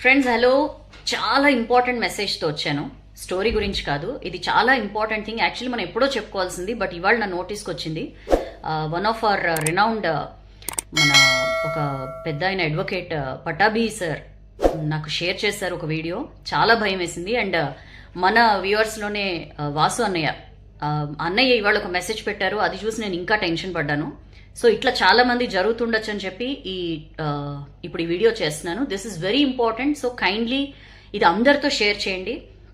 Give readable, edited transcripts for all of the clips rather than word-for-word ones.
Friends hello, చాలా important మెసేజ్తో వచ్చాను. Story గురించి కాదు, ఇది చాలా ఇంపార్టెంట్ థింగ్. యాక్చువల్లీ మనం ఎప్పుడో చెప్పుకోవాల్సింది, బట్ ఇవాళ నా నోటీస్కి వచ్చింది. వన్ ఆఫ్ అవర్ రినౌండ్ మన ఒక పెద్ద ఆయన అడ్వకేట్ పటాభి సార్ నాకు షేర్ చేశారు ఒక వీడియో. చాలా భయం వేసింది. అండ్ మన వ్యూవర్స్లోనే వాసు అన్నయ్య ఇవాళ ఒక మెసేజ్ పెట్టారు. అది చూసి నేను ఇంకా టెన్షన్ పడ్డాను. సో ఇట్లా చాలా మంది జరుగుతుండొచ్చు అని చెప్పి ఇప్పుడు ఈ వీడియో చేస్తున్నాను. This is very important. So kindly ఇది అందరితో షేర్ చేయండి,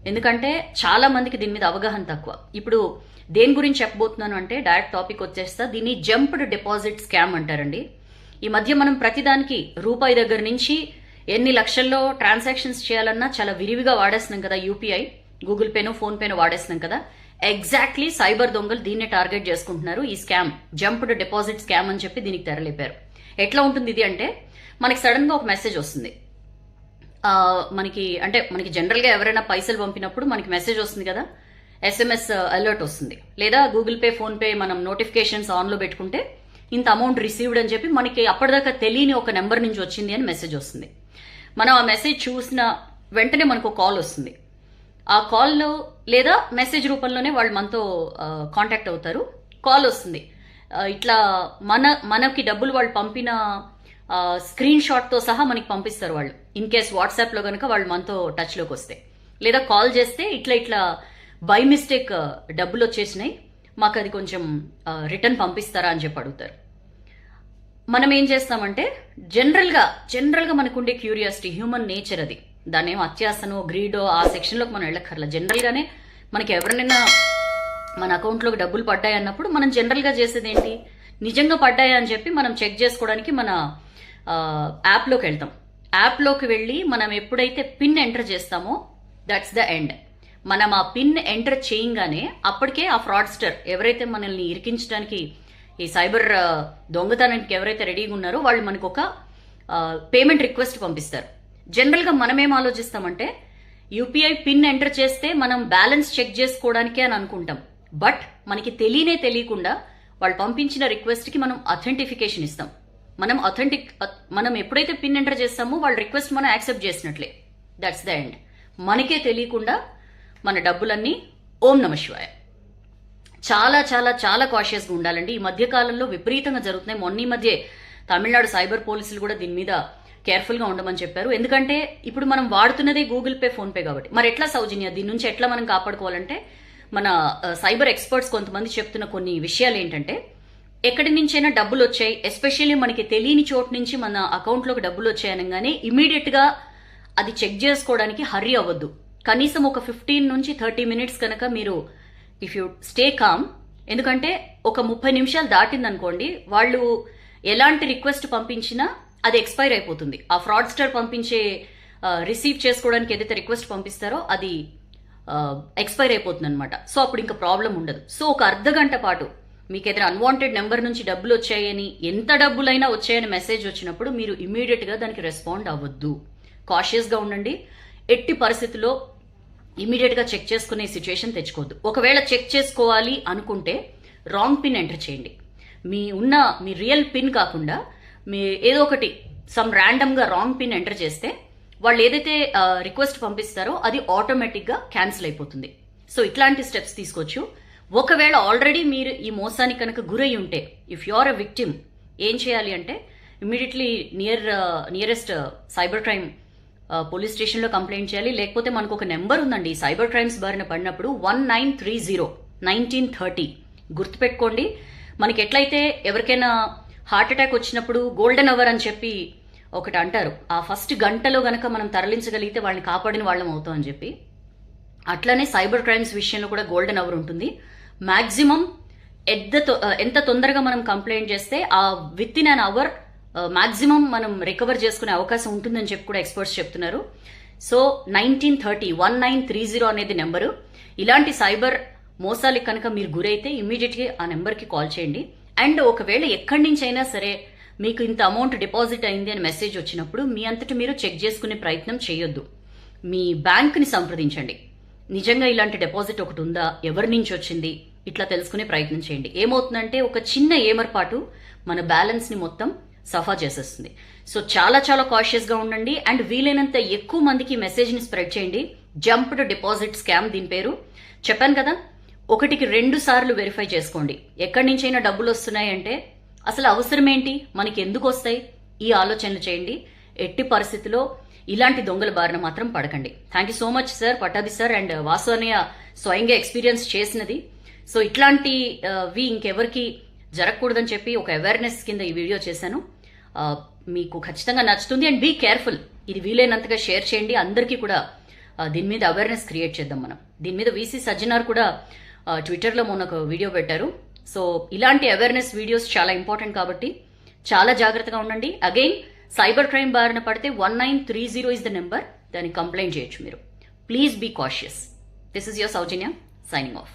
ఎందుకంటే చాలా మందికి దీని మీద అవగాహన తక్కువ. ఇప్పుడు దేని గురించి చెప్పబోతున్నాను అంటే డైరెక్ట్ టాపిక్ వచ్చేస్తా. దీన్ని జంప్డ్ డిపాజిట్ స్కామ్ అంటారండి. ఈ మధ్య మనం ప్రతిదానికి రూపాయి దగ్గర నుంచి ఎన్ని లక్షల్లో ట్రాన్సాక్షన్స్ చేయాలన్నా చాలా విరివిగా వాడేస్తున్నాం కదా. యూపీఐ, గూగుల్ పేనో ఫోన్ పేనో వాడేస్తున్నాం కదా. ఎగ్జాక్ట్లీ సైబర్ దొంగలు దీన్నే టార్గెట్ చేసుకుంటున్నారు. ఈ స్కామ్ జంప్డ్ డిపాజిట్ స్కామ్ అని చెప్పి దీనికి తెరలేపారు. ఎట్లా ఉంటుంది ఇది అంటే, మనకి సడన్ గా ఒక మెసేజ్ వస్తుంది. మనకి జనరల్ గా ఎవరైనా పైసలు పంపినప్పుడు మనకి మెసేజ్ వస్తుంది కదా, ఎస్ఎంఎస్ అలర్ట్ వస్తుంది. లేదా గూగుల్ పే ఫోన్ పే మనం నోటిఫికేషన్స్ ఆన్ లో పెట్టుకుంటే ఇంత అమౌంట్ రిసీవ్డ్ అని చెప్పి మనకి అప్పటిదాకా తెలియని ఒక నెంబర్ నుంచి వచ్చింది అని మెసేజ్ వస్తుంది. మనం ఆ మెసేజ్ చూసిన వెంటనే మనకు కాల్ వస్తుంది. ఆ కాల్లో లేదా మెసేజ్ రూపంలోనే వాళ్ళు మనతో కాంటాక్ట్ అవుతారు. కాల్ వస్తుంది, ఇట్లా మనకి డబ్బులు వాళ్ళు పంపిన స్క్రీన్ షాట్తో సహా మనకి పంపిస్తారు వాళ్ళు. ఇన్ కేస్ వాట్సాప్లో కనుక వాళ్ళు మనతో టచ్లోకి వస్తే, లేదా కాల్ చేస్తే ఇట్లా బై మిస్టేక్ డబ్బులు వచ్చేసినాయి, మాకు అది కొంచెం రిటర్న్ పంపిస్తారా అని చెప్పి అడుగుతారు. మనం ఏం చేస్తామంటే జనరల్గా మనకుండే క్యూరియాసిటీ, హ్యూమన్ నేచర్ అది. దాని ఏమో అత్యాసనో గ్రీడో ఆ సెక్షన్లోకి మనం వెళ్ళక్కర్లా. జనరల్గానే మనకి ఎవరినైనా మన అకౌంట్లోకి డబ్బులు పడ్డాయి అన్నప్పుడు మనం జనరల్గా చేసేది ఏంటి, నిజంగా పడ్డాయా అని చెప్పి మనం చెక్ చేసుకోవడానికి మన యాప్లోకి వెళ్తాం. యాప్లోకి వెళ్ళి మనం ఎప్పుడైతే పిన్ ఎంటర్ చేస్తామో దట్స్ ద ఎండ్. మనం ఆ పిన్ ఎంటర్ చేయంగానే అప్పటికే ఆ ఫ్రాడ్స్టర్ ఎవరైతే మనల్ని ఇరికించడానికి, ఈ సైబర్ దొంగతనానికి ఎవరైతే రెడీగా ఉన్నారో వాళ్ళు మనకు ఒక పేమెంట్ రిక్వెస్ట్ పంపిస్తారు. జనరల్గా మనం ఏం ఆలోచిస్తామంటే, యూపీఐ పిన్ ఎంటర్ చేస్తే మనం బ్యాలెన్స్ చెక్ చేసుకోవడానికే అని అనుకుంటాం. బట్ మనకి తెలియకుండా వాళ్ళు పంపించిన రిక్వెస్ట్కి మనం అథెంటిఫికేషన్ ఇస్తాం. మనం ఎప్పుడైతే పిన్ ఎంటర్ చేస్తామో వాళ్ళ రిక్వెస్ట్ మనం యాక్సెప్ట్ చేసినట్లే. That's the end. మనకే తెలియకుండా మన డబ్బులన్నీ ఓం నమ శివాయ. చాలా చాలా చాలా కాషియస్గా ఉండాలండి. ఈ మధ్య కాలంలో విపరీతంగా జరుగుతున్నాయి. మొన్న ఈ మధ్య తమిళనాడు సైబర్ పోలీసులు కూడా దీని మీద కేర్ఫుల్గా ఉండమని చెప్పారు. ఎందుకంటే ఇప్పుడు మనం వాడుతున్నదే గూగుల్ పే ఫోన్ పే కాబట్టి. మరి ఎట్లా సౌజన్య దీని నుంచి ఎట్లా మనం కాపాడుకోవాలంటే, మన సైబర్ ఎక్స్పర్ట్స్ కొంతమంది చెప్తున్న కొన్ని విషయాలు ఏంటంటే, ఎక్కడి నుంచైనా డబ్బులు వచ్చాయి, ఎస్పెషల్లీ మనకి తెలియని చోటు నుంచి మన అకౌంట్లోకి డబ్బులు వచ్చాయనగానే ఇమీడియట్ గా అది చెక్ చేసుకోవడానికి హర్రీ అవ్వద్దు. కనీసం ఒక 15 నుంచి 30 మినిట్స్ కనుక మీరు ఇఫ్ యూ స్టే కామ్. ఎందుకంటే ఒక 30 నిమిషాలు దాటిందనుకోండి, వాళ్ళు ఎలాంటి రిక్వెస్ట్ పంపించినా అది ఎక్స్పైర్ అయిపోతుంది. ఆ ఫ్రాడ్స్టర్ పంపించే రిసీవ్ చేసుకోవడానికి ఏదైతే రిక్వెస్ట్ పంపిస్తారో అది ఎక్స్పైర్ అయిపోతుంది అనమాట. సో అప్పుడు ఇంకా ప్రాబ్లం ఉండదు. సో ఒక అర్ధగంట పాటు మీకు ఏదైనా అన్వాంటెడ్ నెంబర్ నుంచి డబ్బులు వచ్చాయని, ఎంత డబ్బులైనా వచ్చాయని మెసేజ్ వచ్చినప్పుడు మీరు ఇమీడియట్ గా దానికి రెస్పాండ్ అవ్వద్దు. కాషియస్ గా ఉండండి. ఎట్టి పరిస్థితుల్లో ఇమీడియట్ గా చెక్ చేసుకునే సిచ్యువేషన్ తెచ్చుకోవద్దు. ఒకవేళ చెక్ చేసుకోవాలి అనుకుంటే రాంగ్ పిన్ ఎంటర్ చేయండి. మీ రియల్ పిన్ కాకుండా మీ ఏదో ఒకటి సమ్ ర్యాండమ్ గా రాంగ్ పిన్ ఎంటర్ చేస్తే వాళ్ళు ఏదైతే రిక్వెస్ట్ పంపిస్తారో అది ఆటోమేటిక్ గా క్యాన్సిల్ అయిపోతుంది. సో ఇట్లాంటి స్టెప్స్ తీసుకోవచ్చు. ఒకవేళ ఆల్రెడీ మీరు ఈ మోసానికి కనుక గురై ఉంటే, if you are a victim, ఏం చేయాలి అంటే immediately nearest cyber crime police స్టేషన్లో కంప్లైంట్ చేయాలి. లేకపోతే మనకు ఒక నెంబర్ ఉందండి, సైబర్ క్రైమ్స్ బారిన పడినప్పుడు 1930 గుర్తుపెట్టుకోండి. మనకి ఎట్లయితే ఎవరికైనా హార్ట్ అటాక్ వచ్చినప్పుడు గోల్డెన్ అవర్ అని చెప్పి ఒకటి అంటారు, ఆ ఫస్ట్ గంటలో గనక మనం తరలించగలిగితే వాళ్ళని కాపాడిన వాళ్ళం అవుతాం అని చెప్పి, అట్లానే సైబర్ క్రైమ్స్ విషయంలో కూడా గోల్డెన్ అవర్ ఉంటుంది. మాక్సిమం ఎంత తొందరగా మనం కంప్లైంట్ చేస్తే ఆ within an hour maximum మనం రికవర్ చేసుకునే అవకాశం ఉంటుందని చెప్పి కూడా ఎక్స్పర్ట్స్ చెప్తున్నారు. సో 1930 అనేది నెంబరు. ఇలాంటి సైబర్ మోసాలకి కనుక మీరు గురైతే ఇమ్మీడియట్గా ఆ నెంబర్కి కాల్ చేయండి. అండ్ ఒకవేళ ఎక్కడి నుంచి అయినా సరే మీకు ఇంత అమౌంట్ డిపాజిట్ అయింది అని మెసేజ్ వచ్చినప్పుడు మీ అంతటి మీరు చెక్ చేసుకునే ప్రయత్నం చేయొద్దు. మీ బ్యాంక్ని సంప్రదించండి. నిజంగా ఇలాంటి డిపాజిట్ ఒకటి ఉందా, ఎవరి నుంచి వచ్చింది, ఇట్లా తెలుసుకునే ప్రయత్నం చేయండి. ఏమవుతుందంటే ఒక చిన్న ఏమర్పాటు మన బ్యాలెన్స్ని మొత్తం సఫా చేసేస్తుంది. సో చాలా చాలా కాషియస్గా ఉండండి అండ్ వీలైనంత ఎక్కువ మందికి మెసేజ్ని స్ప్రెడ్ చేయండి. జంప్డ్ డిపాజిట్ స్కామ్ దీని పేరు. చెప్పాను కదా, 1కి 2 సార్లు వెరిఫై చేసుకోండి. ఎక్కడి నుంచైనా డబ్బులు వస్తున్నాయంటే అసలు అవసరం ఏంటి, మనకి ఎందుకు వస్తాయి, ఈ ఆలోచనలు చేయండి. ఎట్టి పరిస్థితిలో ఇలాంటి దొంగల బారిన మాత్రం పడకండి. Thank you so much sir, Pattabhi sir and Vasu అన్నయ్య స్వయంగా ఎక్స్పీరియన్స్ చేసినది. సో ఇట్లాంటివి ఇంకెవరికి జరగకూడదని చెప్పి ఒక అవేర్నెస్ కింద ఈ వీడియో చేశాను. మీకు ఖచ్చితంగా నచ్చుతుంది అండ్ బీ కేర్ఫుల్. ఇది వీలైనంతగా షేర్ చేయండి, అందరికీ కూడా దీని మీద అవేర్నెస్ క్రియేట్ చేద్దాం మనం. దీని మీద వీసీ సజ్జనార్ కూడా ట్విట్టర్లో మొన్న ఒక వీడియో పెట్టారు. సో ఇలాంటి అవేర్నెస్ వీడియోస్ చాలా ఇంపార్టెంట్ కాబట్టి చాలా జాగ్రత్తగా ఉండండి. అగైన్ సైబర్ క్రైమ్ బారిన పడితే 1930 ఇస్ ద నెంబర్, దాన్ని కంప్లైంట్ చేయొచ్చు మీరు. Please be cautious. This is your Soujanya signing of.